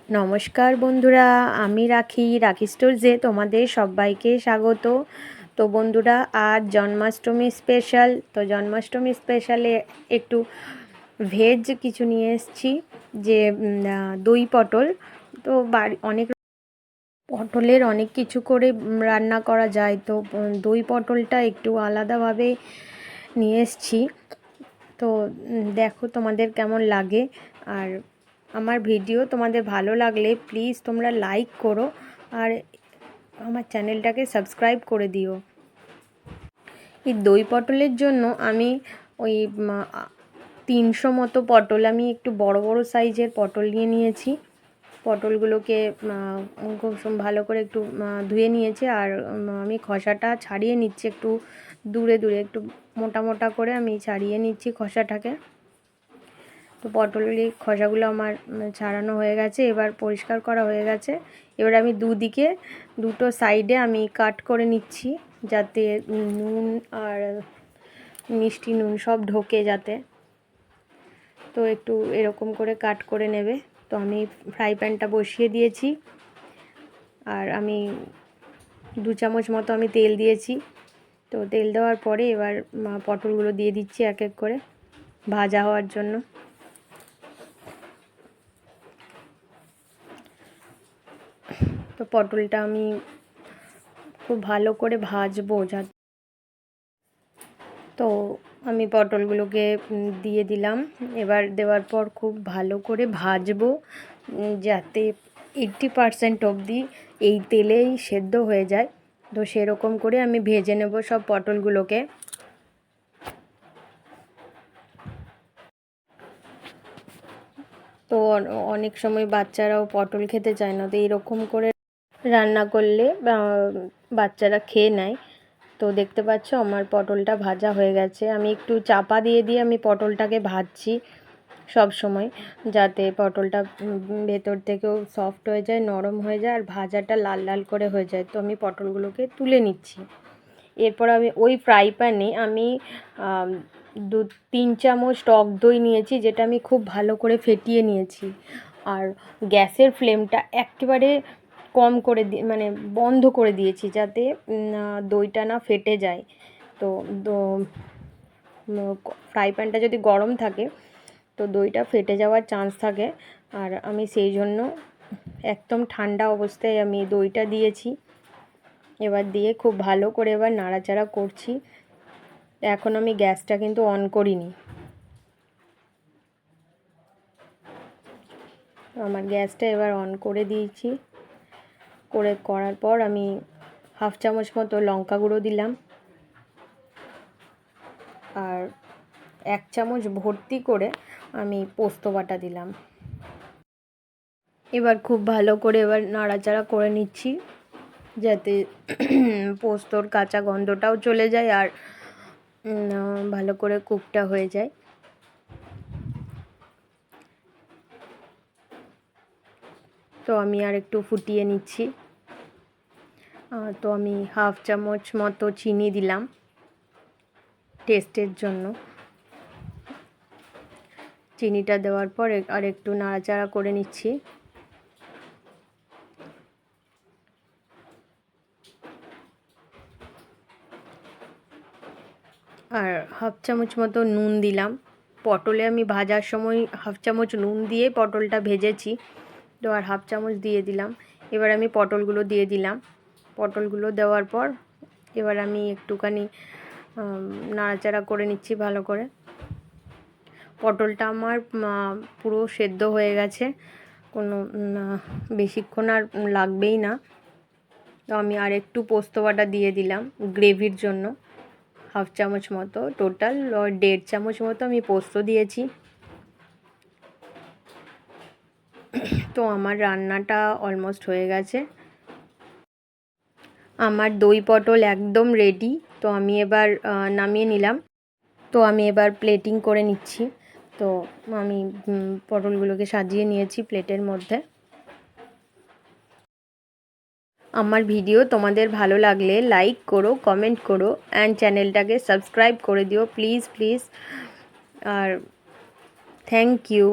নমস্কার বন্ধুরা, আমি রাখি স্টোরসে তোমাদের সবাইকে স্বাগত। তো বন্ধুরা, আজ জন্মাষ্টমী স্পেশাল। তো জন্মাষ্টমী স্পেশালে একটু ভেজ কিছু নিয়ে এসেছি, যে দই পটল। তো পটলের অনেক কিছু করে রান্না করা যায়, তো দই পটলটা একটু আলাদাভাবে নিয়ে এসেছি। তো দেখো তোমাদের কেমন লাগে। আর আমার ভিডিও তোমাদের ভালো লাগলে প্লিজ তোমরা লাইক করো আর আমার চ্যানেলটাকে সাবস্ক্রাইব করে দিও। এই দই পটলের জন্য আমি ওই 300 মতো পটল, আমি একটু বড় বড় সাইজের পটল নিয়েছি। পটলগুলোকে খুব ভালো করে একটু ধুয়ে নিয়েছি, আর আমি খোসাটা ছাড়িয়ে নিচ্ছি, একটু দূরে দূরে একটু মোটা মোটা করে আমি ছাড়িয়ে নিচ্ছি খোসাটাকে। তো পটলের খোসাগুলো আমার ছাড়ানো হয়ে গেছে, এবার পরিষ্কার করা হয়ে গেছে। এবার আমি দুটো সাইডে আমি কাট করে নিচ্ছি, যাতে নুন আর মিষ্টি নুন সব ঢোকে যাতে। তো একটু এরকম করে কাট করে নেবে। তো আমি ফ্রাই প্যানটা বসিয়ে দিয়েছি, আর আমি 2 চামচ মতো আমি তেল দিয়েছি। তো তেল দেওয়ার পরে এবার পটলগুলো দিয়ে দিচ্ছি এক এক করে ভাজা হওয়ার জন্য। তো পটলটা আমি খুব ভালো করে ভাজবো। তো আমি পটলগুলোকে দিয়ে দিলাম। এবার দেওয়ার পর খুব ভালো করে ভাজবো, যাতে 80% অবধি এই তেলেই সেদ্ধ হয়ে যায়। তো সেরকম করে আমি ভেজে নেব সব পটলগুলোকে। তো অনেক সময় বাচ্চারাও পটল খেতে চায় না, তো এইরকম করে রান্না করলে বাচ্চারা খেয়ে নেয়। তো দেখতে পাচ্ছ আমার পটলটা ভাজা হয়ে গেছে। আমি একটু চাপা দিয়ে আমি পটলটাকে ভাজছি সব সময়, যাতে পটলটা ভেতর থেকেও সফট হয়ে যায়, নরম হয়ে যায়, আর ভাজাটা লাল লাল করে হয়ে যায়। তো আমি পটলগুলোকে তুলে নিচ্ছি। এরপর আমি ওই ফ্রাই প্যানে আমি 2-3 চামচ টক দই নিয়েছি, যেটা আমি খুব ভালো করে ফেটিয়ে নিয়েছি। আর গ্যাসের ফ্লেমটা একেবারে কম করে মানে বন্ধ করে দিয়েছি, যাতে দইটা না ফেটে যায়। তো ফ্রাই প্যানটা যদি গরম থাকে তো দইটা ফেটে যাওয়ার চান্স থাকে। আর আমি সেই জন্য একদম ঠান্ডা অবস্থায় আমি দইটা দিয়েছি। এবার দিয়ে খুব ভালো করে এবার নাড়াচাড়া করছি। এখন আমি গ্যাসটা কিন্তু অন করিনি। আমার গ্যাসটা এবার অন করে দিয়েছি। করার পর আমি 1/2 চামচ মতো লঙ্কা গুঁড়ো দিলাম, আর 1 চামচ ভর্তি করে আমি পোস্ত বাটা দিলাম। এবার খুব ভালো করে এবার নাড়াচাড়া করে নিচ্ছি, যাতে পোস্তর কাঁচা গন্ধটাও চলে যায় আর ভালো করে কুকটা হয়ে যায়। তো আমি আর একটু ফুটিয়ে নিচ্ছি। তো আমি 1/2 চামচ মতো চিনি দিলাম টেস্টের জন্য। চিনিটা দেওয়ার পর আর একটু নাড়াচাড়া করে নিচ্ছি। আর 1/2 চামচ মতো নুন দিলাম। পটলে আমি ভাজার সময় 1/2 চামচ নুন দিয়ে পটলটা ভেজেছি, তো আর 1/2 চামচ দিয়ে দিলাম। এবার আমি পটলগুলো দিয়ে দিলাম। পটলগুলো দেওয়ার পর এবার আমি একটুখানি নাড়াচাড়া করে নিচ্ছি ভালো করে। পটলটা আমার পুরো সেদ্ধ হয়ে গেছে, কোনো বেশিক্ষণ আর লাগবেই না। তো আমি আর একটু পোস্ত বাটা দিয়ে দিলাম গ্রেভির জন্য, 1/2 চামচ মতো। টোটাল 1.5 চামচ মতো আমি পোস্ত দিয়েছি। তো আমার রান্নাটা অলমোস্ট হয়ে গেছে। আমার দই পটল একদম রেডি। তো আমি এবার নামিয়ে নিলাম। তো আমি এবার প্লেটিং করে নিচ্ছি। তো আমি পটলগুলোকে সাজিয়ে নিয়েছি প্লেটের মধ্যে। আমার ভিডিও তোমাদের ভালো লাগলে লাইক করো, কমেন্ট করো, অ্যান্ড চ্যানেলটাকে সাবস্ক্রাইব করে দিও প্লিজ প্লিজ। আর থ্যাংক ইউ।